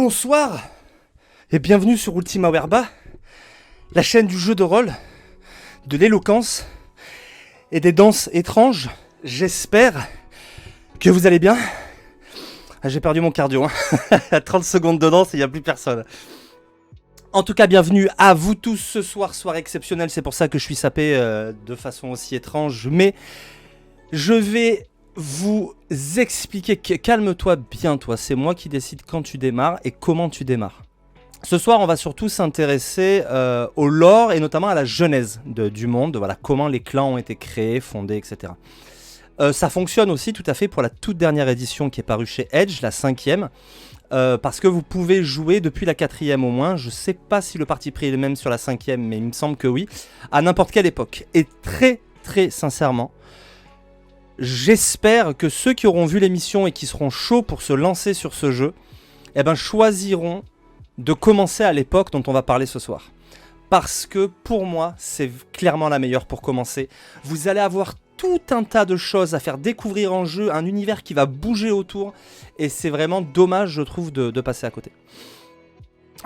Bonsoir et bienvenue sur Ultima Werba, la chaîne du jeu de rôle, de l'éloquence et des danses étranges. J'espère que vous allez bien. J'ai perdu mon cardio, hein. 30 secondes de danse et il n'y a plus personne. En tout cas, bienvenue à vous tous ce soir, soir exceptionnel. C'est pour ça que je suis sapé de façon aussi étrange. Mais je vais vous expliquer. Calme-toi bien, toi. C'est moi qui décide quand tu démarres et comment tu démarres. Ce soir, on va surtout s'intéresser au lore et notamment à la genèse du monde. Voilà, comment les clans ont été créés, fondés, etc. Ça fonctionne aussi tout à fait pour la toute dernière édition qui est parue chez Edge, la 5e. Parce que vous pouvez jouer depuis la 4e au moins. Je sais pas si le parti pris est le même sur la 5e, mais il me semble que oui. À n'importe quelle époque. Et très très sincèrement, j'espère que ceux qui auront vu l'émission et qui seront chauds pour se lancer sur ce jeu, eh ben, choisiront de commencer à l'époque dont on va parler ce soir. Parce que pour moi, c'est clairement la meilleure pour commencer. Vous allez avoir tout un tas de choses à faire découvrir en jeu, un univers qui va bouger autour, et c'est vraiment dommage, je trouve, de passer à côté.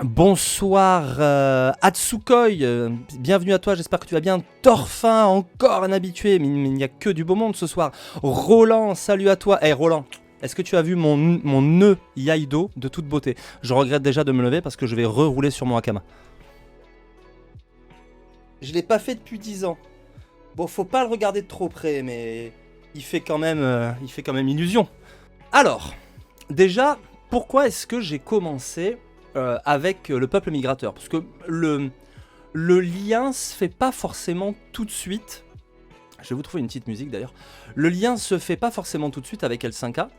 Bonsoir Atsukoi, bienvenue à toi, j'espère que tu vas bien. Thorfin, encore un habitué, mais il n'y a que du beau monde ce soir. Roland, salut à toi. Hey Roland, est-ce que tu as vu mon nœud Yaido de toute beauté? Je regrette déjà de me lever parce que je vais rerouler sur mon Hakama. Je l'ai pas fait depuis 10 ans. Bon, faut pas le regarder de trop près, mais il fait quand même illusion. Alors, déjà, pourquoi est-ce que j'ai commencé avec le peuple migrateur? Parce que le lien se fait pas forcément tout de suite. Je vais vous trouver une petite musique d'ailleurs. Le lien se fait pas forcément tout de suite avec L5K.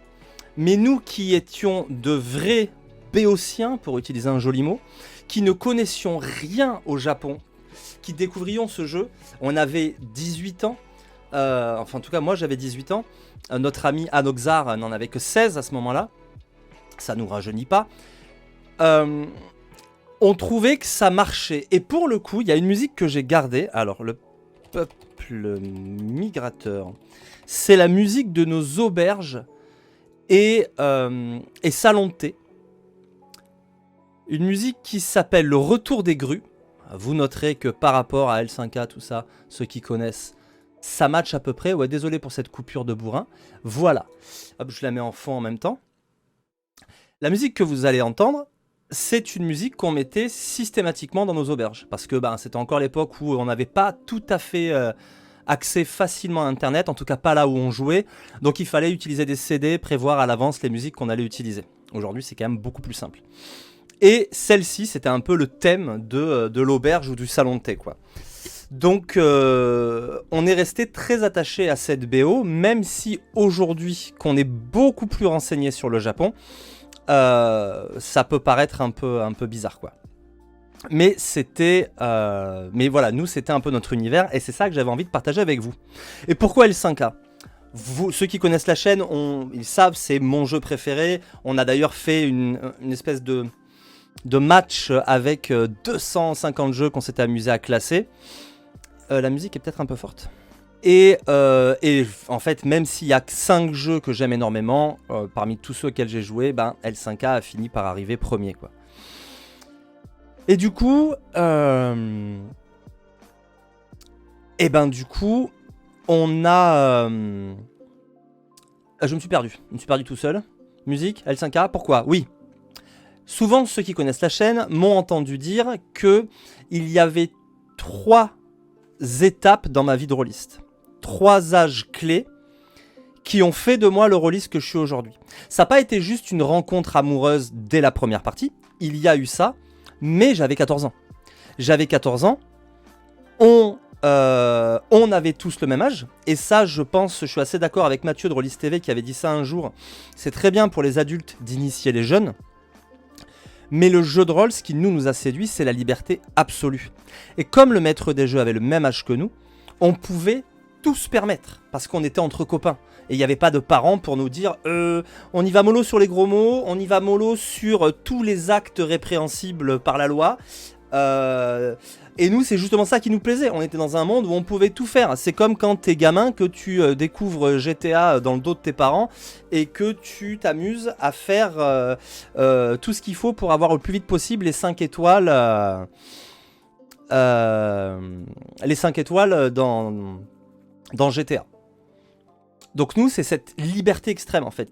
Mais nous qui étions de vrais béotiens, pour utiliser un joli mot, qui ne connaissions rien au Japon, qui découvrions ce jeu, on avait 18 ans. Enfin, en tout cas, moi j'avais 18 ans. Notre ami Anoxar n'en avait que 16 à ce moment-là. Ça nous rajeunit pas. On trouvait que ça marchait. Et pour le coup, il y a une musique que j'ai gardée. Alors, le peuple migrateur, c'est la musique de nos auberges et salons de thé. Une musique qui s'appelle Le Retour des grues. Vous noterez que par rapport à L5K, tout ça, ceux qui connaissent, ça match à peu près. Ouais, désolé pour cette coupure de bourrin. Voilà. Hop, je la mets en fond en même temps. La musique que vous allez entendre, c'est une musique qu'on mettait systématiquement dans nos auberges. Parce que c'était encore l'époque où on n'avait pas tout à fait accès facilement à Internet, en tout cas pas là où on jouait. Donc il fallait utiliser des CD, prévoir à l'avance les musiques qu'on allait utiliser. Aujourd'hui, c'est quand même beaucoup plus simple. Et celle-ci, c'était un peu le thème de l'auberge ou du salon de thé, quoi. Donc, on est resté très attaché à cette BO, même si aujourd'hui, qu'on est beaucoup plus renseigné sur le Japon, ça peut paraître un peu bizarre, quoi. Mais mais voilà, nous, c'était un peu notre univers, et c'est ça que j'avais envie de partager avec vous. Et pourquoi L5K ? Ceux qui connaissent la chaîne, ils savent, c'est mon jeu préféré. On a d'ailleurs fait une espèce de match avec 250 jeux qu'on s'était amusé à classer. La musique est peut-être un peu forte. Et en fait, même s'il y a que 5 jeux que j'aime énormément, parmi tous ceux auxquels j'ai joué, L5K a fini par arriver premier, quoi. Et du coup, on a... Je me suis perdu tout seul. Musique, L5K, pourquoi? Oui. Souvent, ceux qui connaissent la chaîne m'ont entendu dire qu'il y avait 3 étapes dans ma vie de rôliste. 3 âges clés qui ont fait de moi le rôliste que je suis aujourd'hui. Ça n'a pas été juste une rencontre amoureuse dès la première partie. Il y a eu ça, mais j'avais 14 ans. J'avais 14 ans. On avait tous le même âge. Et ça, je pense, je suis assez d'accord avec Mathieu de Rollist TV qui avait dit ça un jour. C'est très bien pour les adultes d'initier les jeunes. Mais le jeu de rôle, ce qui nous a séduit, c'est la liberté absolue. Et comme le maître des jeux avait le même âge que nous, on pouvait tout se permettre, parce qu'on était entre copains. Et il n'y avait pas de parents pour nous dire on y va mollo sur les gros mots, on y va mollo sur tous les actes répréhensibles par la loi. Et nous, c'est justement ça qui nous plaisait. On était dans un monde où on pouvait tout faire. C'est comme quand t'es gamin, que tu découvres GTA dans le dos de tes parents et que tu t'amuses à faire tout ce qu'il faut pour avoir le plus vite possible les 5 étoiles. Les 5 étoiles dans GTA. Donc nous, c'est cette liberté extrême en fait,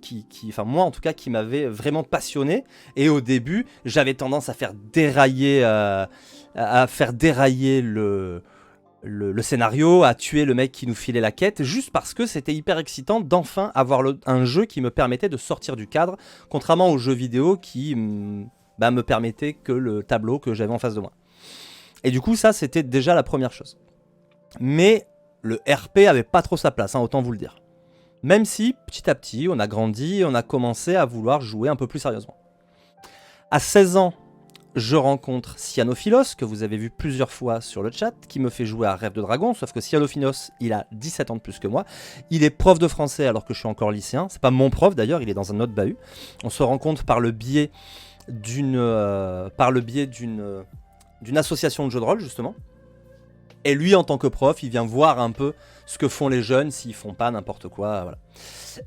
enfin moi en tout cas, qui m'avait vraiment passionné. Et au début, j'avais tendance à faire dérailler, le scénario, à tuer le mec qui nous filait la quête, juste parce que c'était hyper excitant d'enfin avoir un jeu qui me permettait de sortir du cadre, contrairement aux jeux vidéo qui me permettaient que le tableau que j'avais en face de moi. Et du coup, ça, c'était déjà la première chose. Mais le RP avait pas trop sa place, autant vous le dire. Même si, petit à petit, on a grandi, on a commencé à vouloir jouer un peu plus sérieusement. À 16 ans, je rencontre Cyanophilos, que vous avez vu plusieurs fois sur le chat, qui me fait jouer à Rêve de Dragon, sauf que Cyanophilos, il a 17 ans de plus que moi. Il est prof de français alors que je suis encore lycéen. C'est pas mon prof d'ailleurs, il est dans un autre bahut. On se rencontre par le biais d'une association de jeux de rôle, justement. Et lui, en tant que prof, il vient voir un peu ce que font les jeunes s'ils font pas n'importe quoi. Voilà.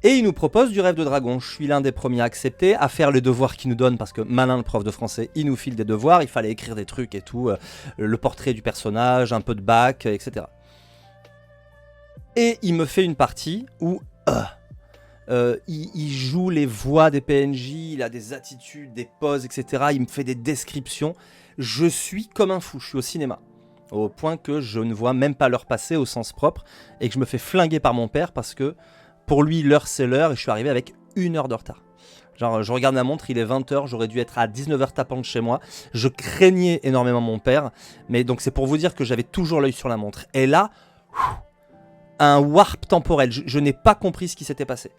Et il nous propose du Rêve de Dragon. Je suis l'un des premiers à accepter, à faire les devoirs qu'il nous donne, parce que malin le prof de français, il nous file des devoirs, il fallait écrire des trucs et tout, le portrait du personnage, un peu de bac, etc. Et il me fait une partie où il joue les voix des PNJ, il a des attitudes, des poses, etc. Il me fait des descriptions. Je suis comme un fou, je suis au cinéma. Au point que je ne vois même pas l'heure passer au sens propre et que je me fais flinguer par mon père parce que pour lui l'heure c'est l'heure et je suis arrivé avec 1 heure de retard. Genre je regarde ma montre, il est 20h, j'aurais dû être à 19h tapant de chez moi. Je craignais énormément mon père, mais donc c'est pour vous dire que j'avais toujours l'œil sur la montre. Et là, un warp temporel, je n'ai pas compris ce qui s'était passé.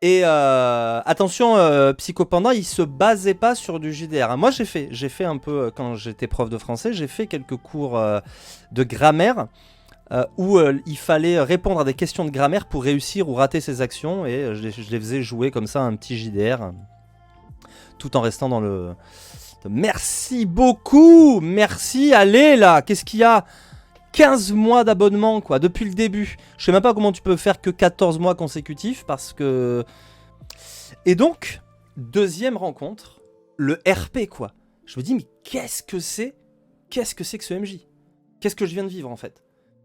Et attention, Psychopanda, il se basait pas sur du JDR. Moi, j'ai fait un peu, quand j'étais prof de français, j'ai fait quelques cours de grammaire où il fallait répondre à des questions de grammaire pour réussir ou rater ses actions. Et je les faisais jouer comme ça, un petit JDR, tout en restant dans le... Merci beaucoup. Merci, allez là, qu'est-ce qu'il y a ? 15 mois d'abonnement, quoi, depuis le début. Je sais même pas comment tu peux faire que 14 mois consécutifs, parce que... Et donc, deuxième rencontre, le RP, quoi. Je me dis, mais qu'est-ce que c'est que ce MJ ? Qu'est-ce que je viens de vivre, en fait ?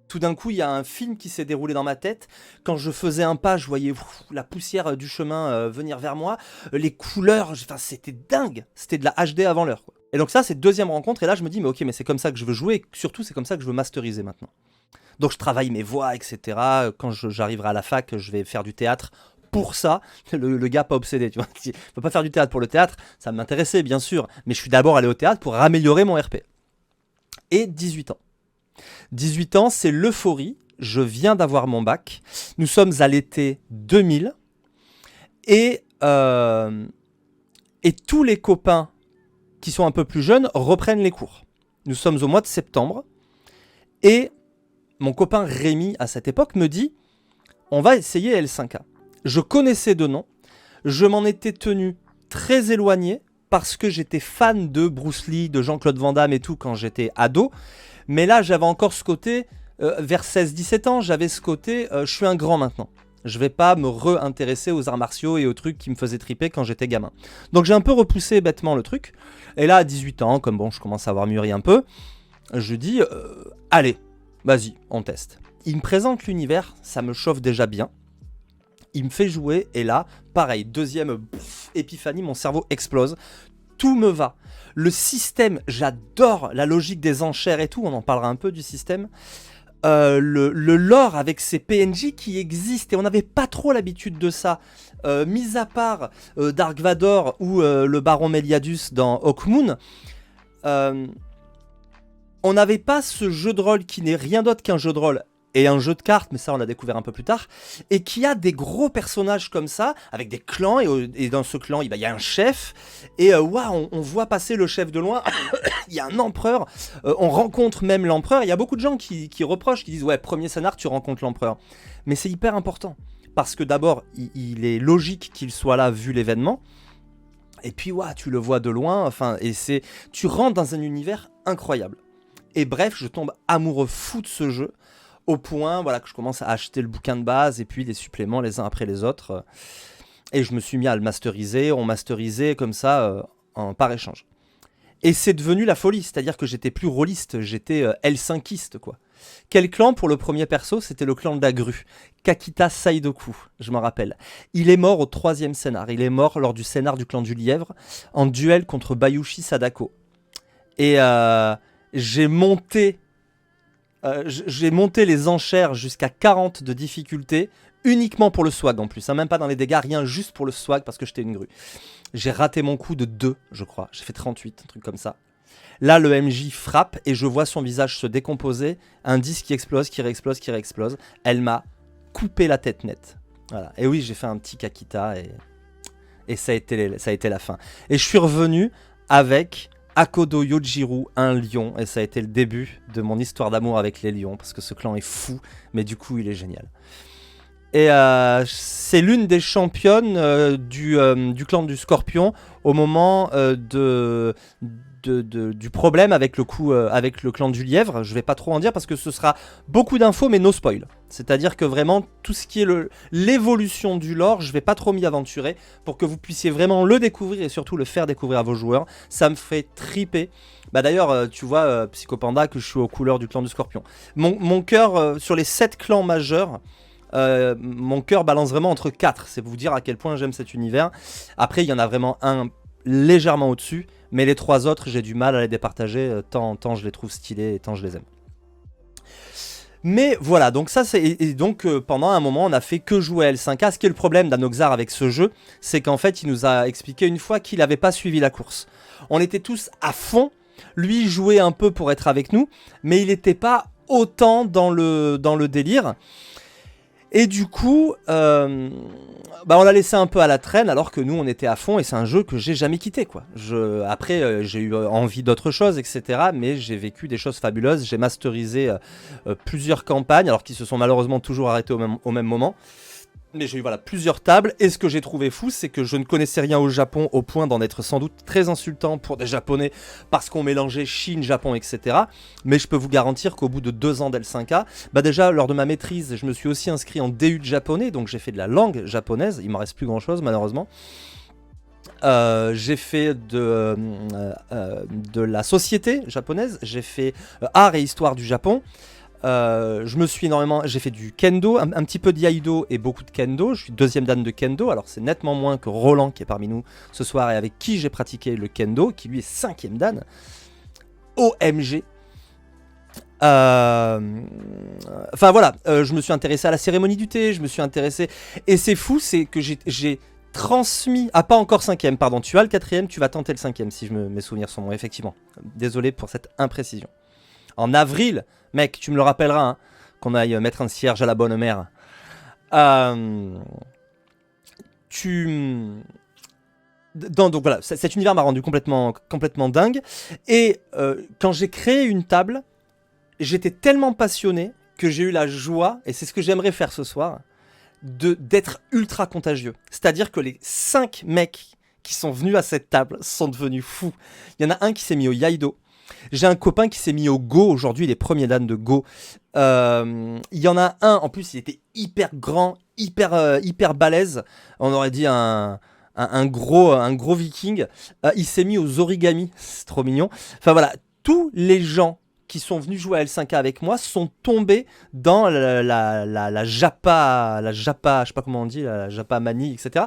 Tout d'un coup, il y a un film qui s'est déroulé dans ma tête. Quand je faisais un pas, je voyais la poussière du chemin venir vers moi. Les couleurs, c'était dingue. C'était de la HD avant l'heure, quoi. Et donc ça, c'est deuxième rencontre. Et là, je me dis, mais ok, mais c'est comme ça que je veux jouer. Et surtout, c'est comme ça que je veux masteriser maintenant. Donc je travaille mes voix, etc. Quand j'arriverai à la fac, je vais faire du théâtre pour ça. Le gars pas obsédé, tu vois. Je peux pas faire du théâtre pour le théâtre. Ça m'intéressait, bien sûr. Mais je suis d'abord allé au théâtre pour améliorer mon RP. Et 18 ans. 18 ans, c'est l'euphorie. Je viens d'avoir mon bac. Nous sommes à l'été 2000. Et tous les copains qui sont un peu plus jeunes reprennent les cours. Nous sommes au mois de septembre. Et mon copain Rémi, à cette époque, me dit « On va essayer L5A ». Je connaissais de nom. Je m'en étais tenu très éloigné parce que j'étais fan de Bruce Lee, de Jean-Claude Van Damme et tout quand j'étais ado. Mais là, j'avais encore ce côté, vers 16-17 ans, j'avais ce côté je suis un grand maintenant. Je vais pas me re-intéresser aux arts martiaux et aux trucs qui me faisaient triper quand j'étais gamin. Donc j'ai un peu repoussé bêtement le truc. Et là, à 18 ans, comme bon, je commence à avoir mûri un peu, je dis allez, vas-y, on teste. Il me présente l'univers, ça me chauffe déjà bien. Il me fait jouer et là, pareil, deuxième épiphanie, mon cerveau explose. Tout me va. Le système, j'adore la logique des enchères et tout, on en parlera un peu du système. Le lore avec ces PNJ qui existent et on n'avait pas trop l'habitude de ça. Mis à part Dark Vador ou le Baron Meliadus dans Hawkmoon, on n'avait pas ce jeu de rôle qui n'est rien d'autre qu'un jeu de rôle et un jeu de cartes, mais ça on l'a découvert un peu plus tard, et qui a des gros personnages comme ça, avec des clans, et dans ce clan, il y a un chef, et on voit passer le chef de loin, il y a un empereur, on rencontre même l'empereur, il y a beaucoup de gens qui reprochent, qui disent « Ouais, premier scénar, tu rencontres l'empereur ». Mais c'est hyper important, parce que d'abord, il est logique qu'il soit là vu l'événement, Et puis, ouah, tu le vois de loin, enfin, et tu rentres dans un univers incroyable. Et bref, je tombe amoureux fou de ce jeu, au point, voilà, que je commence à acheter le bouquin de base, et puis les suppléments les uns après les autres. Et je me suis mis à le masteriser, on masterisait comme ça, par échange. Et c'est devenu la folie, c'est-à-dire que j'étais plus rôliste, j'étais L5iste, quoi. Quel clan pour le premier perso? C'était le clan de la grue, Kakita Saidoku, je m'en rappelle. Il est mort au 3e scénar, il est mort lors du scénar du clan du lièvre, en duel contre Bayushi Sadako. Et j'ai monté les enchères jusqu'à 40 de difficulté, uniquement pour le swag en plus, hein, même pas dans les dégâts, rien, juste pour le swag parce que j'étais une grue. J'ai raté mon coup de 2, je crois. J'ai fait 38, un truc comme ça. Là, le MJ frappe et je vois son visage se décomposer. Un disque qui explose, qui réexplose, qui réexplose. Elle m'a coupé la tête nette. Voilà. Et oui, j'ai fait un petit Kakita et ça a été la fin. Et je suis revenu avec Akodo Yojiru, un lion. Et ça a été le début de mon histoire d'amour avec les lions. Parce que ce clan est fou, mais du coup, il est génial. Et c'est l'une des championnes du clan du Scorpion au moment du problème avec le clan du Lièvre. Je vais pas trop en dire parce que ce sera beaucoup d'infos mais no spoil. C'est-à-dire que vraiment tout ce qui est l'évolution du lore, je vais pas trop m'y aventurer pour que vous puissiez vraiment le découvrir et surtout le faire découvrir à vos joueurs. Ça me fait triper. Bah d'ailleurs, tu vois, Psychopanda, que je suis aux couleurs du clan du Scorpion. Mon cœur, sur les 7 clans majeurs, mon cœur balance vraiment entre 4. C'est pour vous dire à quel point j'aime cet univers. Après, il y en a vraiment un légèrement au-dessus. Mais les 3 autres, j'ai du mal à les départager, tant je les trouve stylés et tant je les aime. Mais voilà, donc ça c'est... Et donc pendant un moment, on n'a fait que jouer à L5A. Ce qui est le problème d'Anoxar avec ce jeu, c'est qu'en fait, il nous a expliqué une fois qu'il n'avait pas suivi la course. On était tous à fond. Lui jouait un peu pour être avec nous, mais il n'était pas autant dans le délire. Et du coup, on l'a laissé un peu à la traîne alors que nous on était à fond et c'est un jeu que j'ai jamais quitté, quoi. Après, j'ai eu envie d'autres choses, etc. Mais j'ai vécu des choses fabuleuses. J'ai masterisé plusieurs campagnes, alors qui se sont malheureusement toujours arrêtées au même moment. Mais j'ai eu plusieurs tables, et ce que j'ai trouvé fou, c'est que je ne connaissais rien au Japon au point d'en être sans doute très insultant pour des Japonais parce qu'on mélangeait Chine, Japon, etc. Mais je peux vous garantir qu'au bout de 2 ans d'L5A, déjà lors de ma maîtrise, je me suis aussi inscrit en DU de japonais, donc j'ai fait de la langue japonaise, il ne me reste plus grand chose malheureusement. J'ai fait de la société japonaise, j'ai fait art et histoire du Japon. J'ai fait du kendo, un petit peu d'aikido et beaucoup de kendo. Je suis 2e dan de kendo, alors c'est nettement moins que Roland qui est parmi nous ce soir et avec qui j'ai pratiqué le kendo, qui lui est 5e dan. OMG. Enfin voilà, je me suis intéressé à la cérémonie du thé, je me suis intéressé... Et c'est fou, c'est que j'ai transmis... Ah, pas encore 5e, pardon, tu as le 4e, tu vas tenter le 5e si mes souvenirs sont bons, effectivement. Désolé pour cette imprécision. En avril, mec, tu me le rappelleras, hein, qu'on aille mettre un cierge à la bonne mère. Donc voilà, cet univers m'a rendu complètement dingue. Et quand j'ai créé une table, j'étais tellement passionné que j'ai eu la joie, et c'est ce que j'aimerais faire ce soir, d'être ultra contagieux. C'est-à-dire que les 5 mecs qui sont venus à cette table sont devenus fous. Il y en a un qui s'est mis au Yaido. J'ai un copain qui s'est mis au Go, aujourd'hui il est 1er dan de Go. Il y en a un, en plus il était hyper grand, hyper balèze. On aurait dit un gros viking. Il s'est mis aux origami, c'est trop mignon. Enfin voilà, tous les gens qui sont venus jouer à L5A avec moi sont tombés dans la Japa, je sais pas comment on dit, la Japa manie, etc.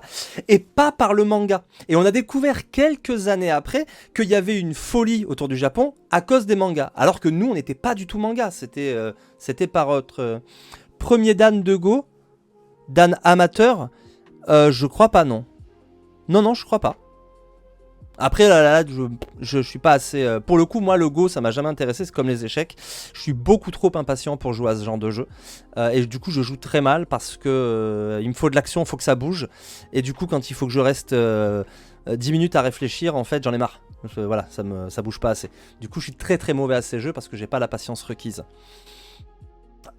Et pas par le manga. Et on a découvert quelques années après qu'il y avait une folie autour du Japon à cause des mangas. Alors que nous, on n'était pas du tout manga. C'était par notre 1er dan de Go, dan amateur. Je crois pas, non. Non, je crois pas. Après, là, je suis pas assez... pour le coup, moi, le Go, ça m'a jamais intéressé, c'est comme les échecs. Je suis beaucoup trop impatient pour jouer à ce genre de jeu. Et du coup, je joue très mal parce que il me faut de l'action, il faut que ça bouge. Et du coup, quand il faut que je reste 10 minutes à réfléchir, en fait, j'en ai marre. Voilà, ça bouge pas assez. Du coup, je suis très très mauvais à ces jeux parce que j'ai pas la patience requise.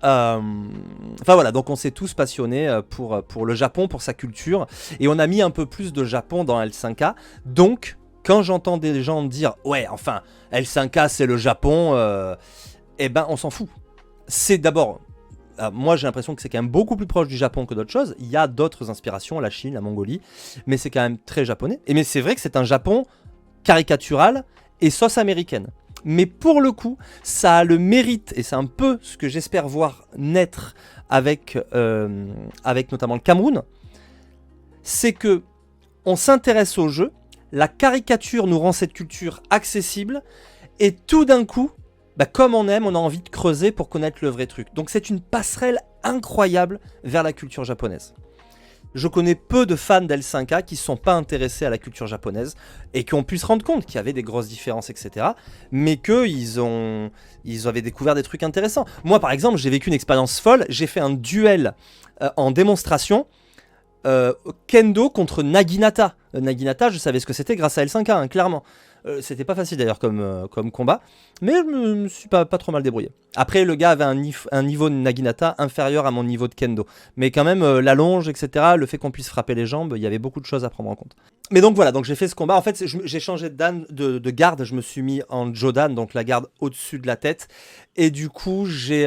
Enfin voilà, donc on s'est tous passionnés pour le Japon, pour sa culture, et on a mis un peu plus de Japon dans L5K. Donc, quand j'entends des gens dire ouais, enfin, L5K c'est le Japon, eh ben on s'en fout. C'est d'abord, moi j'ai l'impression que c'est quand même beaucoup plus proche du Japon que d'autres choses. Il y a d'autres inspirations, la Chine, la Mongolie, mais c'est quand même très japonais. Mais c'est vrai que c'est un Japon caricatural et sauce américaine. Mais pour le coup, ça a le mérite, et c'est un peu ce que j'espère voir naître avec notamment le Cameroun, c'est que on s'intéresse au jeu, la caricature nous rend cette culture accessible, et tout d'un coup, bah, comme on aime, on a envie de creuser pour connaître le vrai truc. Donc c'est une passerelle incroyable vers la culture japonaise. Je connais peu de fans d'L5K qui ne sont pas intéressés à la culture japonaise et qui ont pu se rendre compte qu'il y avait des grosses différences, etc. Mais qu'ils avaient découvert des trucs intéressants. Moi, par exemple, j'ai vécu une expérience folle. J'ai fait un duel en démonstration Kendo contre Naginata. Naginata, je savais ce que c'était grâce à L5K, hein, clairement. C'était pas facile d'ailleurs comme combat, mais je me suis pas trop mal débrouillé. Après, le gars avait un niveau de Naginata inférieur à mon niveau de Kendo. Mais quand même, la longe, etc., le fait qu'on puisse frapper les jambes, il y avait beaucoup de choses à prendre en compte. Mais donc voilà, donc j'ai fait ce combat. En fait, j'ai changé de garde, je me suis mis en Jodan, donc la garde au-dessus de la tête. Et du coup, j'ai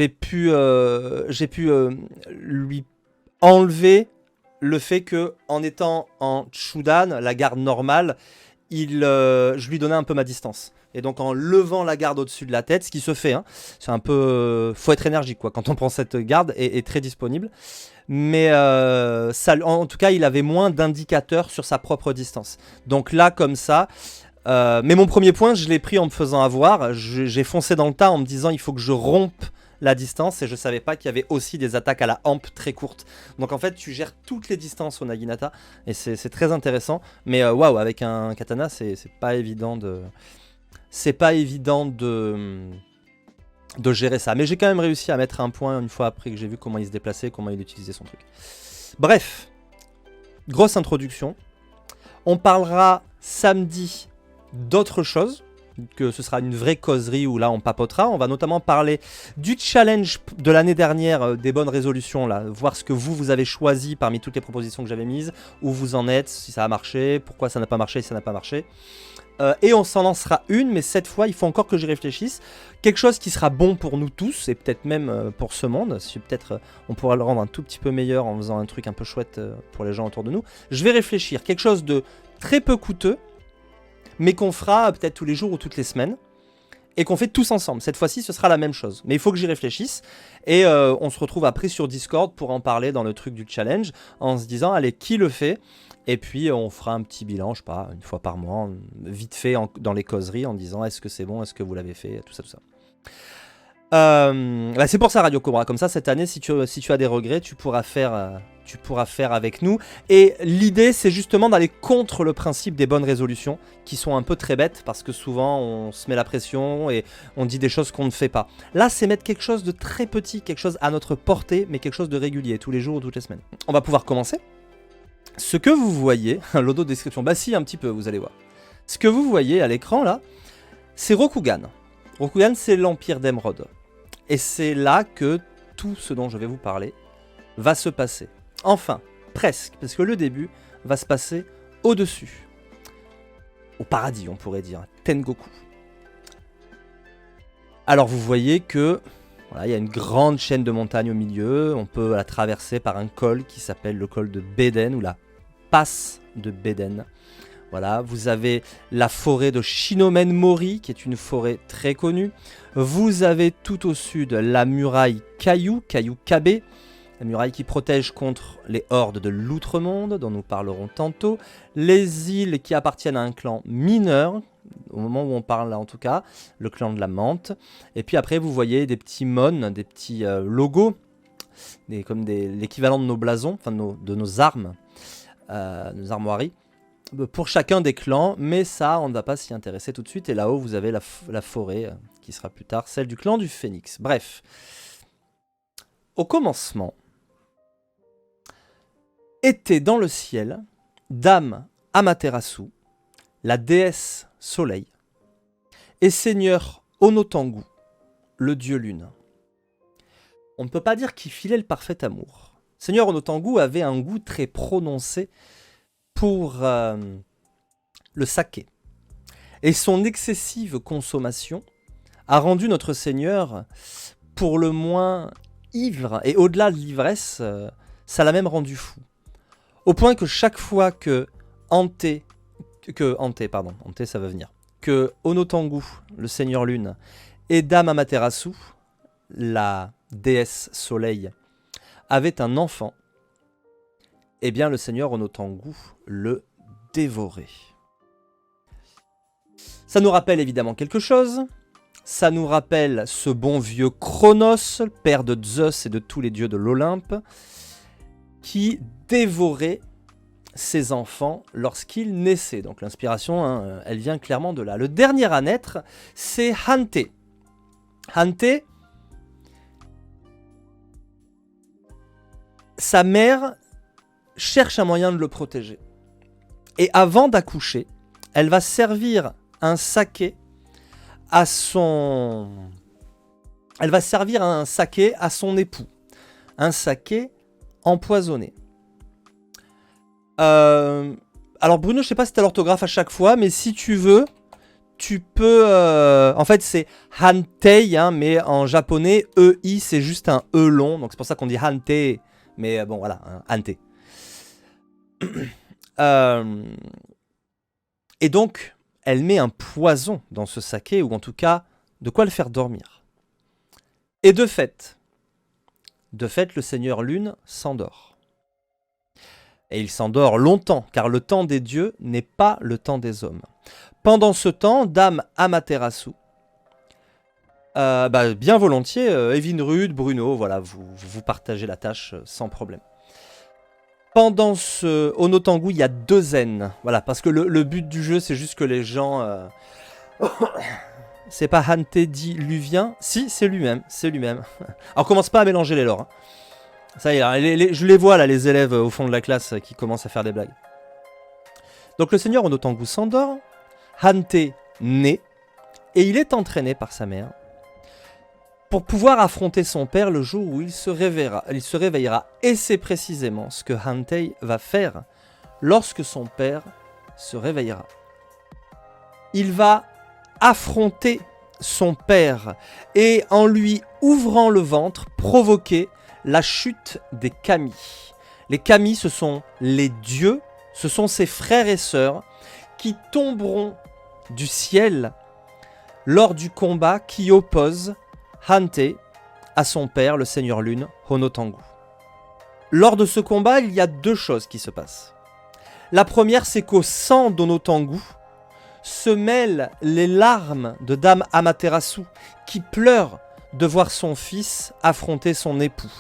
pu lui enlever le fait que en étant en Chudan, la garde normale, je lui donnais un peu ma distance. Et donc en levant la garde au-dessus de la tête, ce qui se fait, hein, c'est un peu... faut être énergique quoi, quand on prend cette garde, est très disponible. Mais en tout cas, il avait moins d'indicateurs sur sa propre distance. Donc là, comme ça... mais mon premier point, je l'ai pris en me faisant avoir. J'ai foncé dans le tas en me disant il faut que je rompe la distance, et je savais pas qu'il y avait aussi des attaques à la hampe très courtes. Donc en fait, tu gères toutes les distances au Naginata, et c'est très intéressant. Mais waouh, avec un katana, c'est pas évident de... C'est pas évident de gérer ça. Mais j'ai quand même réussi à mettre un point une fois après que j'ai vu comment il se déplaçait, comment il utilisait son truc. Bref, grosse introduction. On parlera samedi d'autres choses, que ce sera une vraie causerie où là on papotera. On va notamment parler du challenge de l'année dernière, des bonnes résolutions, là, voir ce que vous avez choisi parmi toutes les propositions que j'avais mises, où vous en êtes, si ça a marché, pourquoi ça n'a pas marché, si ça n'a pas marché. Et on s'en lancera une, mais cette fois il faut encore que j'y réfléchisse. Quelque chose qui sera bon pour nous tous, et peut-être même pour ce monde, si peut-être on pourra le rendre un tout petit peu meilleur en faisant un truc un peu chouette pour les gens autour de nous. Je vais réfléchir, quelque chose de très peu coûteux, mais qu'on fera peut-être tous les jours ou toutes les semaines, et qu'on fait tous ensemble. Cette fois-ci, ce sera la même chose. Mais il faut que j'y réfléchisse, et on se retrouve après sur Discord pour en parler dans le truc du challenge, en se disant, allez, qui le fait? Et puis on fera un petit bilan, je sais pas, une fois par mois, vite fait dans les causeries, en disant, est-ce que c'est bon, est-ce que vous l'avez fait, tout ça, tout ça. Bah c'est pour ça Radio Cobra, comme ça cette année si tu as des regrets tu pourras faire avec nous, et l'idée c'est justement d'aller contre le principe des bonnes résolutions qui sont un peu très bêtes parce que souvent on se met la pression et on dit des choses qu'on ne fait pas. Là c'est mettre quelque chose de très petit, quelque chose à notre portée, mais quelque chose de régulier tous les jours ou toutes les semaines. On va pouvoir commencer. Ce que vous voyez, l'audio-description, bah si un petit peu vous allez voir. Ce que vous voyez à l'écran là, c'est Rokugan. Rokugan c'est l'Empire d'Emeraude. Et c'est là que tout ce dont je vais vous parler va se passer. Enfin, presque, parce que le début va se passer au-dessus. Au paradis, on pourrait dire, Tengoku. Alors vous voyez que voilà, il y a une grande chaîne de montagnes au milieu, on peut la traverser par un col qui s'appelle le col de Beden, ou la passe de Beden. Voilà, vous avez la forêt de Shinomen Mori, qui est une forêt très connue. Vous avez tout au sud la muraille Kayu Kabe, la muraille qui protège contre les hordes de l'Outre-Monde, dont nous parlerons tantôt. Les îles qui appartiennent à un clan mineur, au moment où on parle là en tout cas, le clan de la Menthe. Et puis après, vous voyez des petits mon, des petits logos, comme l'équivalent de nos blasons, enfin de nos armes, nos armoiries, pour chacun des clans, mais ça on ne va pas s'y intéresser tout de suite. Et là-haut vous avez la forêt qui sera plus tard celle du clan du Phénix. Bref, au commencement était dans le ciel Dame Amaterasu, la déesse soleil, et seigneur Onotangu, le dieu lune. On ne peut pas dire qu'il filait le parfait amour. Seigneur Onotangu avait un goût très prononcé pour le saké. Et son excessive consommation a rendu notre Seigneur pour le moins ivre. Et au-delà de l'ivresse, ça l'a même rendu fou. Au point que chaque fois que Ante ça va venir, que Onotangu, le Seigneur Lune, et Dame Amaterasu, la déesse Soleil, avaient un enfant, eh bien le Seigneur Onotangu le dévorait. Ça nous rappelle évidemment quelque chose. Ça nous rappelle ce bon vieux Cronos, père de Zeus et de tous les dieux de l'Olympe, qui dévorait ses enfants lorsqu'ils naissaient. Donc l'inspiration, hein, elle vient clairement de là. Le dernier à naître, c'est Hante. Hante, sa mère cherche un moyen de le protéger. Et avant d'accoucher, elle va servir un saké à son... Elle va servir un saké à son époux. Un saké empoisonné. Alors Bruno, je sais pas si t'as l'orthographe à chaque fois, mais si tu veux, tu peux... En fait, c'est Hantei, hein, mais en japonais, E-I, c'est juste un E long. Donc c'est pour ça qu'on dit Hante. Mais bon, voilà, hein, Hante. Et donc, elle met un poison dans ce saké, ou en tout cas, de quoi le faire dormir. Et de fait, le Seigneur Lune s'endort. Et il s'endort longtemps, car le temps des dieux n'est pas le temps des hommes. Pendant ce temps, Dame Amaterasu, bien volontiers, Evinrude, Bruno, voilà, vous partagez la tâche sans problème. Pendant ce Onotangu, il y a 2 N. Voilà, parce que le but du jeu, c'est juste que les gens... C'est pas Hantedi Luvien. Si, c'est lui-même. Alors, commence pas à mélanger les lores. Hein. Ça y est, je les vois là, les élèves au fond de la classe qui commencent à faire des blagues. Donc le Seigneur Onotangu s'endort. Hante naît. Et il est entraîné par sa mère pour pouvoir affronter son père le jour où il se réveillera. Et c'est précisément ce que Hantei va faire lorsque son père se réveillera. Il va affronter son père et en lui ouvrant le ventre, provoquer la chute des kami. Les kami, ce sont les dieux, ce sont ses frères et sœurs qui tomberont du ciel lors du combat qui oppose Hante à son père, le Seigneur Lune, Onotangu. Lors de ce combat, il y a 2 choses qui se passent. La première, c'est qu'au sang d'Onotangu se mêlent les larmes de Dame Amaterasu, qui pleure de voir son fils affronter son époux.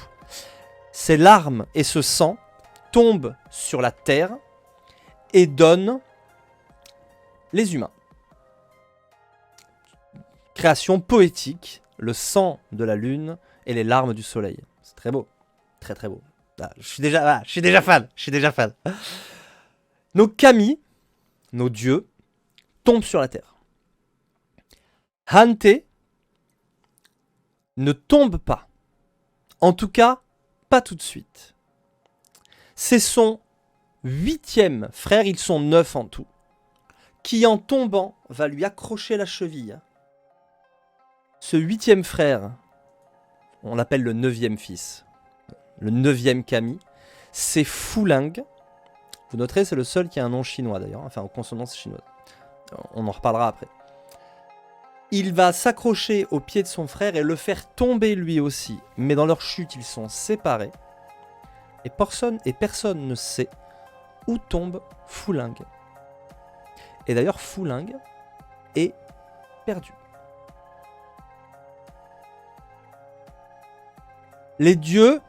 Ces larmes et ce sang tombent sur la terre et donnent les humains. Création poétique, le sang de la lune et les larmes du soleil. C'est très beau, très très beau. Ah, je suis déjà fan. Nos kami, nos dieux, tombent sur la terre. Hante ne tombe pas. En tout cas, pas tout de suite. C'est son 8e frère, ils sont 9 en tout, qui en tombant va lui accrocher la cheville. Ce 8e frère, on l'appelle le 9e fils, le 9e kami, c'est Fuling. Vous noterez, c'est le seul qui a un nom chinois d'ailleurs, enfin en consonance chinoise. On en reparlera après. Il va s'accrocher au pied de son frère et le faire tomber lui aussi. Mais dans leur chute, ils sont séparés. Et personne ne sait où tombe Fuling. Et d'ailleurs, Fuling est perdu. Les dieux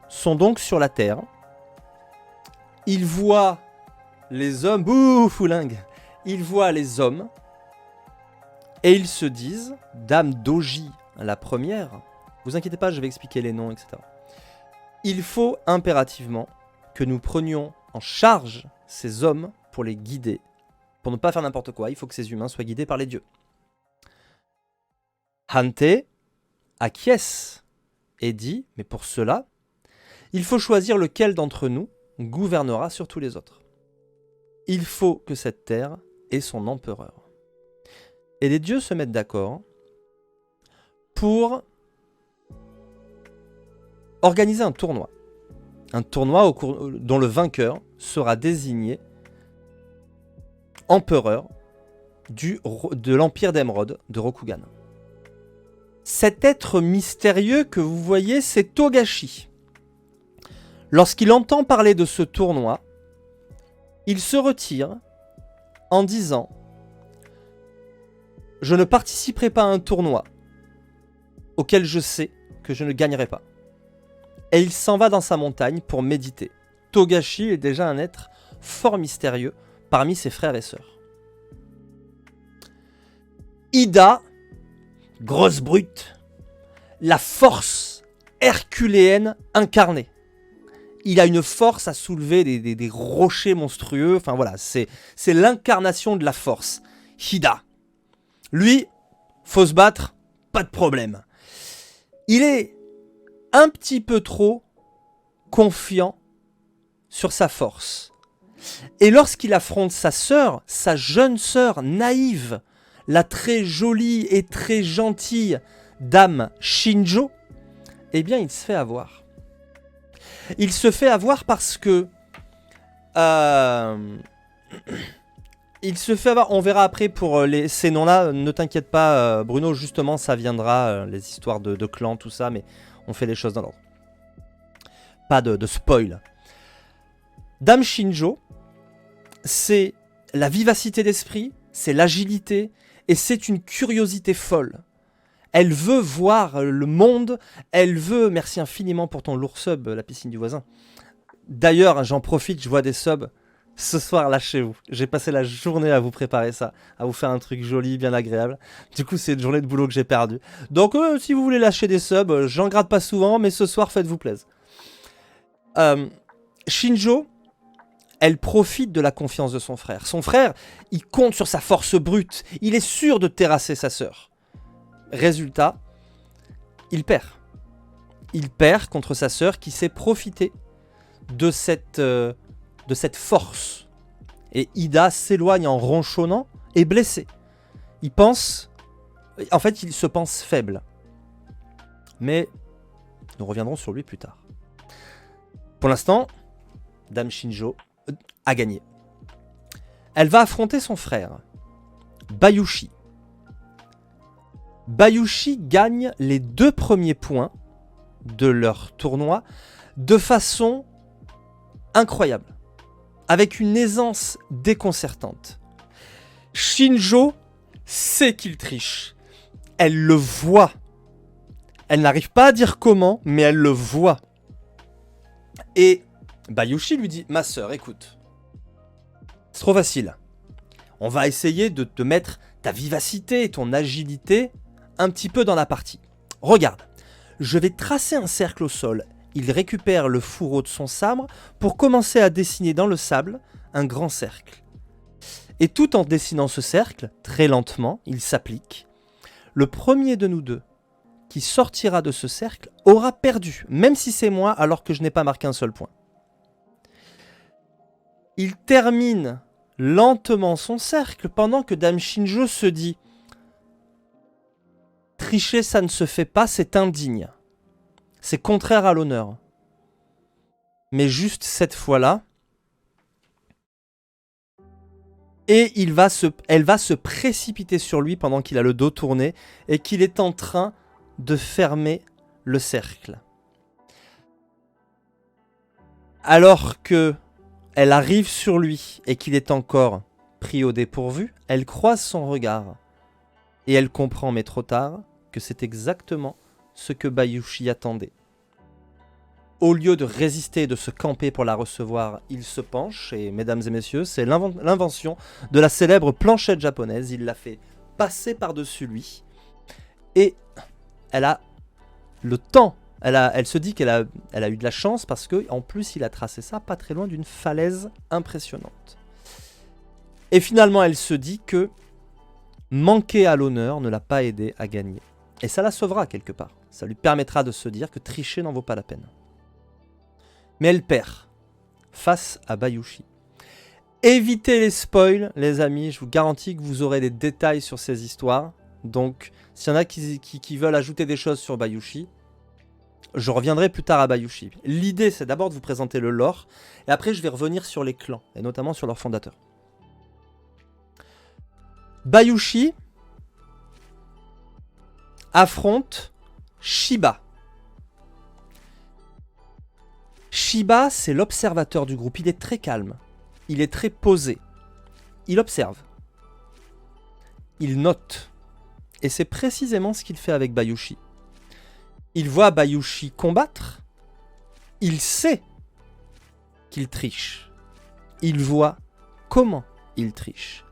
sont donc sur la terre. Ils voient les hommes... Bouh, Fuling! Ils voient les hommes. Et ils se disent, Dame Doji, la première, vous inquiétez pas, je vais expliquer les noms, etc. Il faut impérativement que nous prenions en charge ces hommes pour les guider. Pour ne pas faire n'importe quoi, il faut que ces humains soient guidés par les dieux. Hante acquiesce et dit « Mais pour cela, il faut choisir lequel d'entre nous gouvernera sur tous les autres. Il faut que cette terre ait son empereur. » Et les dieux se mettent d'accord pour organiser un tournoi. Un tournoi dont le vainqueur sera désigné empereur de l'Empire d'Émeraude de Rokugan. Cet être mystérieux que vous voyez, c'est Togashi. Lorsqu'il entend parler de ce tournoi, il se retire en disant « Je ne participerai pas à un tournoi auquel je sais que je ne gagnerai pas. » Et il s'en va dans sa montagne pour méditer. Togashi est déjà un être fort mystérieux parmi ses frères et sœurs. Ida, grosse brute, la force herculéenne incarnée. Il a une force à soulever des rochers monstrueux. Enfin voilà, c'est l'incarnation de la force. Ida. Lui, faut se battre, pas de problème. Il est un petit peu trop confiant sur sa force. Et lorsqu'il affronte sa sœur, sa jeune sœur naïve, la très jolie et très gentille dame Shinjo, eh bien il se fait avoir. Il se fait avoir parce que... il se fait avoir, on verra après pour ces noms-là, ne t'inquiète pas Bruno, justement ça viendra, les histoires de clans, tout ça, mais on fait les choses dans l'ordre. Pas de spoil. Dame Shinjo, c'est la vivacité d'esprit, c'est l'agilité, et c'est une curiosité folle. Elle veut voir le monde, elle veut... Merci infiniment pour ton lourd sub, la piscine du voisin. D'ailleurs, j'en profite, je vois des subs. Ce soir, lâchez-vous. J'ai passé la journée à vous préparer ça, à vous faire un truc joli, bien agréable. Du coup, c'est une journée de boulot que j'ai perdue. Donc, si vous voulez lâcher des subs, j'en gratte pas souvent, mais ce soir, faites-vous plaisir. Shinjo, elle profite de la confiance de son frère. Son frère, il compte sur sa force brute. Il est sûr de terrasser sa sœur. Résultat, il perd. Il perd contre sa sœur qui sait profiter de cette force. Et Ida s'éloigne en ronchonnant et blessé. Il pense... En fait, il se pense faible. Mais nous reviendrons sur lui plus tard. Pour l'instant, Dame Shinjo a gagné. Elle va affronter son frère, Bayushi. Bayushi gagne les 2 premiers points de leur tournoi de façon incroyable, avec une aisance déconcertante. Shinjo sait qu'il triche. Elle le voit. Elle n'arrive pas à dire comment, mais elle le voit. Et Bayushi lui dit « Ma sœur, écoute, c'est trop facile. On va essayer de te mettre ta vivacité et ton agilité un petit peu dans la partie. Regarde, je vais tracer un cercle au sol. » Il récupère le fourreau de son sabre pour commencer à dessiner dans le sable un grand cercle. Et tout en dessinant ce cercle, très lentement, il s'applique. Le premier de nous deux qui sortira de ce cercle aura perdu, même si c'est moi alors que je n'ai pas marqué un seul point. Il termine lentement son cercle pendant que Dame Shinjo se dit « Tricher, ça ne se fait pas, c'est indigne. C'est contraire à l'honneur. » Mais juste cette fois-là, et elle va se précipiter sur lui pendant qu'il a le dos tourné et qu'il est en train de fermer le cercle. Alors que elle arrive sur lui et qu'il est encore pris au dépourvu, elle croise son regard et elle comprend, mais trop tard, que c'est exactement ce que Bayushi attendait. Au lieu de résister et de se camper pour la recevoir, il se penche, et mesdames et messieurs, c'est l'invention de la célèbre planchette japonaise. Il l'a fait passer par-dessus lui, et elle a le temps, elle se dit qu'elle a eu de la chance, parce qu'en plus il a tracé ça pas très loin d'une falaise impressionnante. Et finalement elle se dit que manquer à l'honneur ne l'a pas aidé à gagner. Et ça la sauvera quelque part. Ça lui permettra de se dire que tricher n'en vaut pas la peine. Mais elle perd face à Bayushi. Évitez les spoils, les amis. Je vous garantis que vous aurez des détails sur ces histoires. Donc, s'il y en a qui veulent ajouter des choses sur Bayushi, je reviendrai plus tard à Bayushi. L'idée, c'est d'abord de vous présenter le lore. Et après, je vais revenir sur les clans. Et notamment sur leurs fondateurs. Bayushi affronte Shiba. Shiba, c'est l'observateur du groupe. Il est très calme. Il est très posé. Il observe. Il note. Et c'est précisément ce qu'il fait avec Bayushi. Il voit Bayushi combattre. Il sait qu'il triche. Il voit comment il triche.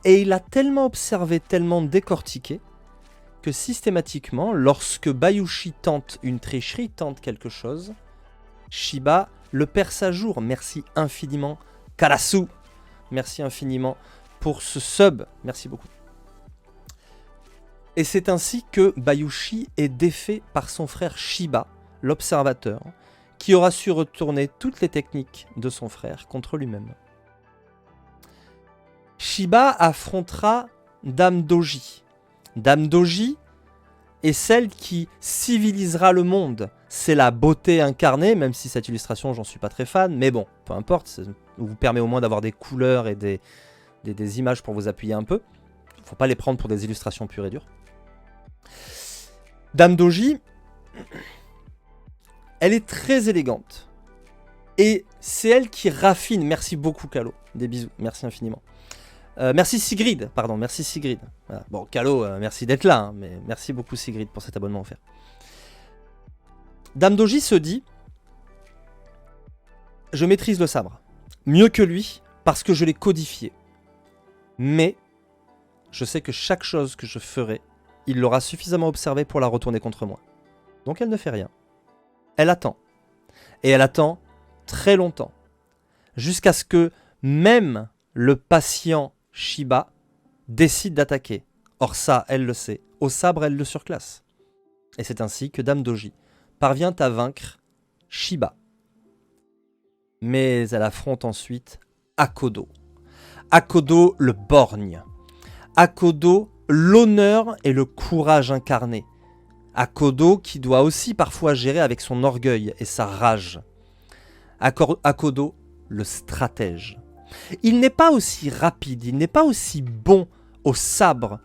Et il a tellement observé, tellement décortiqué, que systématiquement, lorsque Bayushi tente une tricherie, tente quelque chose, Shiba le perce à jour. Merci infiniment, Karasu. Merci infiniment pour ce sub. Merci beaucoup. Et c'est ainsi que Bayushi est défait par son frère Shiba, l'observateur, qui aura su retourner toutes les techniques de son frère contre lui-même. Shiba affrontera Dame Doji. Dame Doji est celle qui civilisera le monde. C'est la beauté incarnée, même si cette illustration, j'en suis pas très fan, mais bon, peu importe, ça vous permet au moins d'avoir des couleurs et des images pour vous appuyer un peu. Faut pas les prendre pour des illustrations pures et dures. Dame Doji, elle est très élégante. Et c'est elle qui raffine. Merci beaucoup, Kalo. Des bisous, merci infiniment. Merci Sigrid, pardon, merci Sigrid. Voilà. Bon, Kalo, merci d'être là, hein, mais merci beaucoup Sigrid pour cet abonnement offert. Dame Doji se dit, je maîtrise le sabre, mieux que lui, parce que je l'ai codifié. Mais, je sais que chaque chose que je ferai, il l'aura suffisamment observé pour la retourner contre moi. Donc elle ne fait rien. Elle attend. Et elle attend très longtemps. Jusqu'à ce que même le patient Shiba décide d'attaquer. Or ça, elle le sait. Au sabre, elle le surclasse. Et c'est ainsi que Dame Doji parvient à vaincre Shiba. Mais elle affronte ensuite Akodo. Akodo le borgne. Akodo, l'honneur et le courage incarné. Akodo qui doit aussi parfois gérer avec son orgueil et sa rage. Akodo, le stratège. Il n'est pas aussi rapide, il n'est pas aussi bon au sabre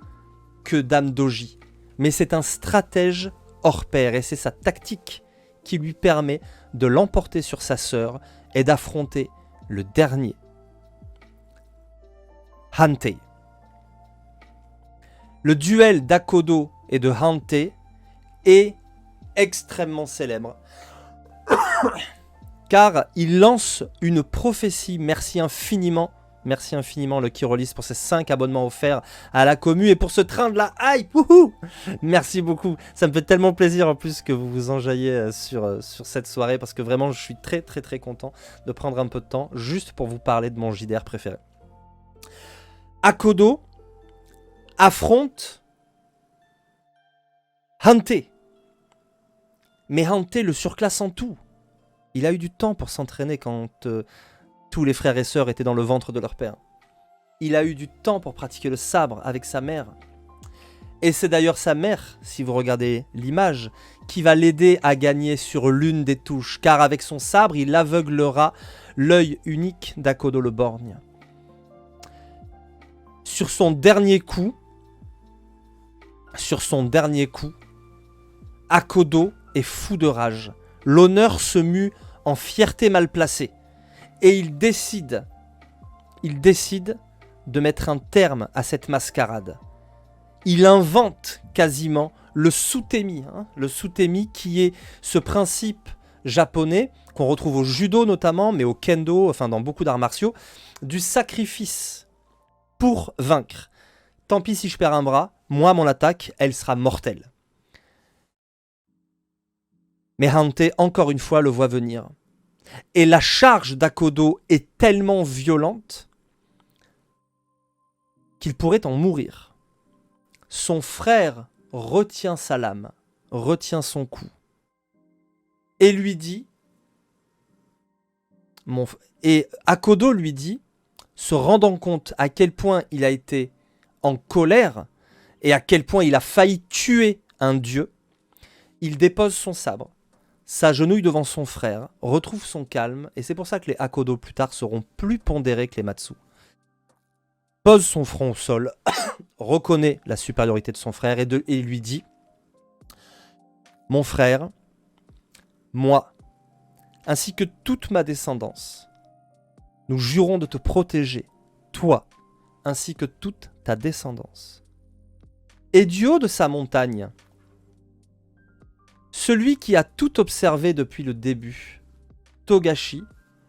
que Dame Doji, mais c'est un stratège hors pair et c'est sa tactique qui lui permet de l'emporter sur sa sœur et d'affronter le dernier, Hantei. Le duel d'Akodo et de Hantei est extrêmement célèbre car il lance une prophétie. Merci infiniment le Kyrolis pour ces 5 abonnements offerts à la commu et pour ce train de la hype. Wouhou, merci beaucoup, ça me fait tellement plaisir en plus que vous vous enjaillez sur cette soirée parce que vraiment je suis très très très content de prendre un peu de temps juste pour vous parler de mon JDR préféré. Akodo affronte Hantei. Mais Hantei le surclasse en tout. Il a eu du temps pour s'entraîner quand tous les frères et sœurs étaient dans le ventre de leur père. Il a eu du temps pour pratiquer le sabre avec sa mère. Et c'est d'ailleurs sa mère, si vous regardez l'image, qui va l'aider à gagner sur l'une des touches. Car avec son sabre, il aveuglera l'œil unique d'Akodo le borgne. Sur son dernier coup, Akodo est fou de rage. L'honneur se mue en fierté mal placée. Et il décide de mettre un terme à cette mascarade. Il invente quasiment le sutemi. Le sutemi qui est ce principe japonais qu'on retrouve au judo notamment, mais au kendo, enfin dans beaucoup d'arts martiaux, du sacrifice pour vaincre. Tant pis si je perds un bras, moi mon attaque, elle sera mortelle. Mais Hantei, encore une fois, le voit venir. Et la charge d'Akodo est tellement violente qu'il pourrait en mourir. Son frère retient sa lame, retient son cou et lui dit, et Akodo lui dit, se rendant compte à quel point il a été en colère et à quel point il a failli tuer un dieu, il dépose son sabre, s'agenouille devant son frère, retrouve son calme, et c'est pour ça que les Akodo plus tard seront plus pondérés que les Matsu. Pose son front au sol, reconnaît la supériorité de son frère et lui dit « Mon frère, moi, ainsi que toute ma descendance, nous jurons de te protéger, toi, ainsi que toute ta descendance. Et du haut de sa montagne, celui qui a tout observé depuis le début, Togashi,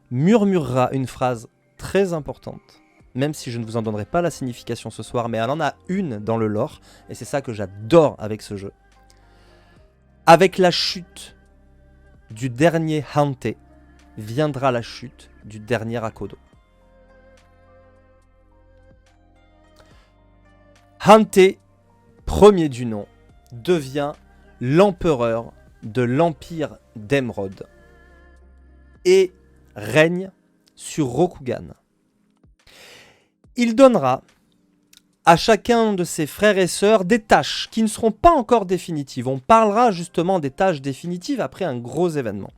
murmurera une phrase très importante, même si je ne vous en donnerai pas la signification ce soir, mais elle en a une dans le lore, et c'est ça que j'adore avec ce jeu. Avec la chute du dernier Hante, viendra la chute du dernier Akodo. Hante, premier du nom, devient l'empereur de l'Empire d'Emeraude et règne sur Rokugan. Il donnera à chacun de ses frères et sœurs des tâches qui ne seront pas encore définitives. On parlera justement des tâches définitives après un gros événement.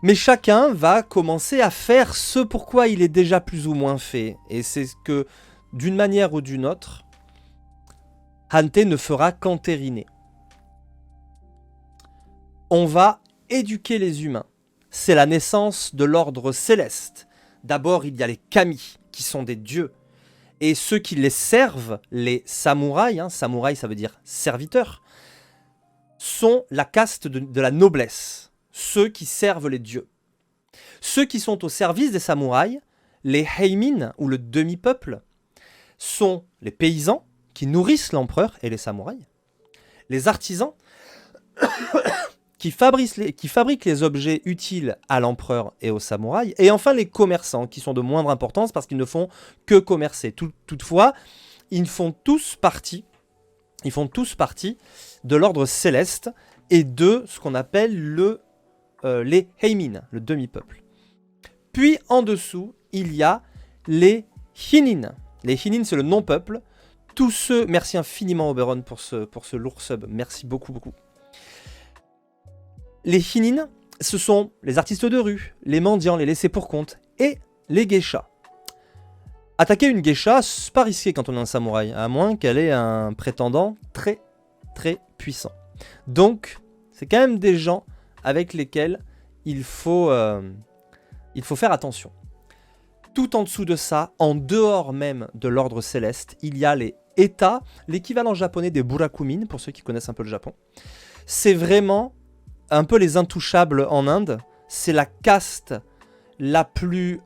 Mais chacun va commencer à faire ce pourquoi il est déjà plus ou moins fait. Et c'est ce que, d'une manière ou d'une autre, Hante ne fera qu'entériner. On va éduquer les humains. C'est la naissance de l'ordre céleste. D'abord, il y a les kami, qui sont des dieux. Et ceux qui les servent, les samouraïs, samouraï ça veut dire serviteur, sont la caste de la noblesse. Ceux qui servent les dieux. Ceux qui sont au service des samouraïs, les heimin, ou le demi-peuple, sont les paysans qui nourrissent l'empereur et les samouraïs. Les artisans qui fabriquent les objets utiles à l'empereur et aux samouraïs. Et enfin les commerçants qui sont de moindre importance parce qu'ils ne font que commercer. Toutefois, ils font tous partie de l'ordre céleste et de ce qu'on appelle les heimin, le demi-peuple. Puis en dessous, il y a les hinin. Les hinin, c'est le non-peuple. Tous ceux, merci infiniment Oberon pour ce lourd sub, merci beaucoup. Les hinin, ce sont les artistes de rue, les mendiants, les laissés pour compte et les geishas. Attaquer une geisha, c'est pas risqué quand on est un samouraï, à moins qu'elle ait un prétendant très très puissant. Donc, c'est quand même des gens avec lesquels il faut faire attention. Tout en dessous de ça, en dehors même de l'ordre céleste, il y a les Eta, l'équivalent japonais des Burakumin, pour ceux qui connaissent un peu le Japon. C'est vraiment un peu les intouchables en Inde. C'est la caste la plus...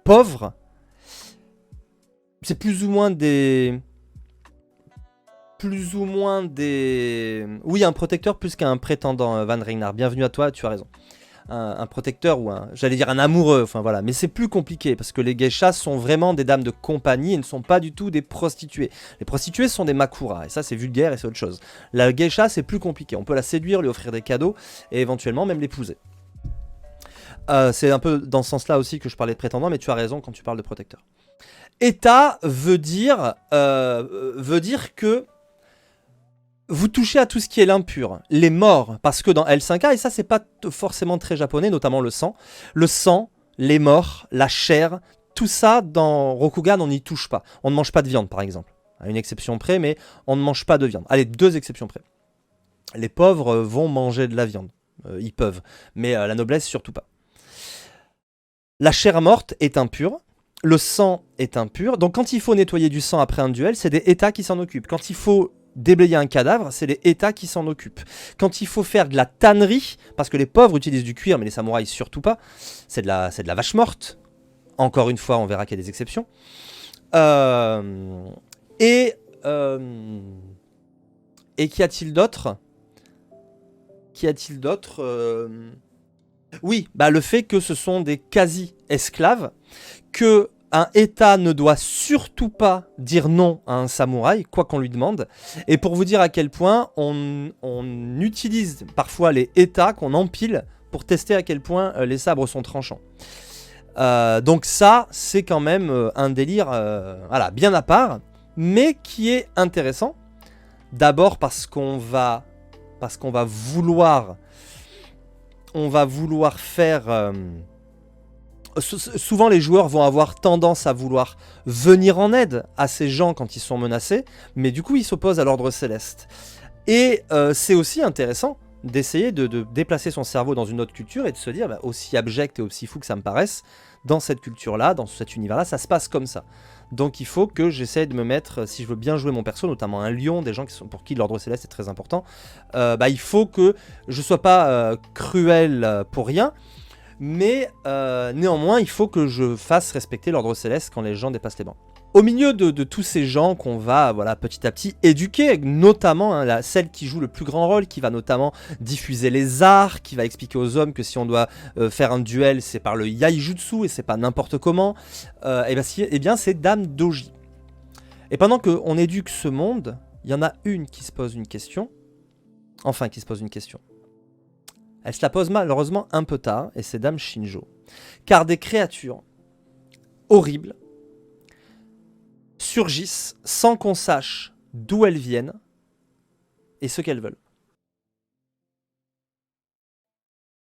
pauvre. C'est plus ou moins des... Oui, un protecteur plus qu'un prétendant, Van Ragnar. Bienvenue à toi, tu as raison. Un protecteur ou j'allais dire un amoureux, enfin voilà. Mais c'est plus compliqué parce que les geishas sont vraiment des dames de compagnie et ne sont pas du tout des prostituées. Les prostituées sont des makuras et ça c'est vulgaire et c'est autre chose. La geisha c'est plus compliqué. On peut la séduire, lui offrir des cadeaux et éventuellement même l'épouser. C'est un peu dans ce sens-là aussi que je parlais de prétendant, mais tu as raison quand tu parles de protecteur. Eta veut dire que vous touchez à tout ce qui est l'impur, les morts, parce que dans L5A, et ça c'est pas forcément très japonais, notamment le sang, les morts, la chair, tout ça dans Rokugan on n'y touche pas. On ne mange pas de viande par exemple, à une exception près, mais on ne mange pas de viande. Allez, 2 exceptions près. Les pauvres vont manger de la viande, ils peuvent, mais la noblesse surtout pas. La chair morte est impure, le sang est impur, donc quand il faut nettoyer du sang après un duel, c'est des Eta qui s'en occupent. Quand il faut déblayer un cadavre, c'est les Eta qui s'en occupent. Quand il faut faire de la tannerie, parce que les pauvres utilisent du cuir, mais les samouraïs surtout pas, c'est de la vache morte. Encore une fois, on verra qu'il y a des exceptions. Et qu'y a-t-il d'autre ? Oui, bah le fait que ce sont des quasi-esclaves, que Un État ne doit surtout pas dire non à un samouraï, quoi qu'on lui demande. Et pour vous dire à quel point on utilise parfois les États qu'on empile pour tester à quel point les sabres sont tranchants. Donc ça, c'est quand même un délire voilà, bien à part, mais qui est intéressant. D'abord parce qu'on va vouloir faire... souvent les joueurs vont avoir tendance à vouloir venir en aide à ces gens quand ils sont menacés, mais du coup ils s'opposent à l'ordre céleste. Et c'est aussi intéressant d'essayer de déplacer son cerveau dans une autre culture et de se dire, bah, aussi abject et aussi fou que ça me paraisse, dans cette culture-là, dans cet univers-là, ça se passe comme ça. Donc il faut que j'essaie de me mettre, si je veux bien jouer mon perso, notamment un lion, des gens pour qui l'ordre céleste est très important, bah, il faut que je sois pas cruel pour rien, mais néanmoins il faut que je fasse respecter l'ordre céleste quand les gens dépassent les bancs. Au milieu de tous ces gens qu'on va voilà, petit à petit éduquer, notamment hein, celle qui joue le plus grand rôle, qui va notamment diffuser les arts, qui va expliquer aux hommes que si on doit faire un duel, c'est par le yaijutsu et c'est pas n'importe comment, et bien c'est Dame Doji. Et pendant qu'on éduque ce monde, il y en a une qui se pose une question. Enfin, qui se pose une question. Elle se la pose malheureusement un peu tard, et c'est Dame Shinjo. Car des créatures horribles surgissent sans qu'on sache d'où elles viennent et ce qu'elles veulent.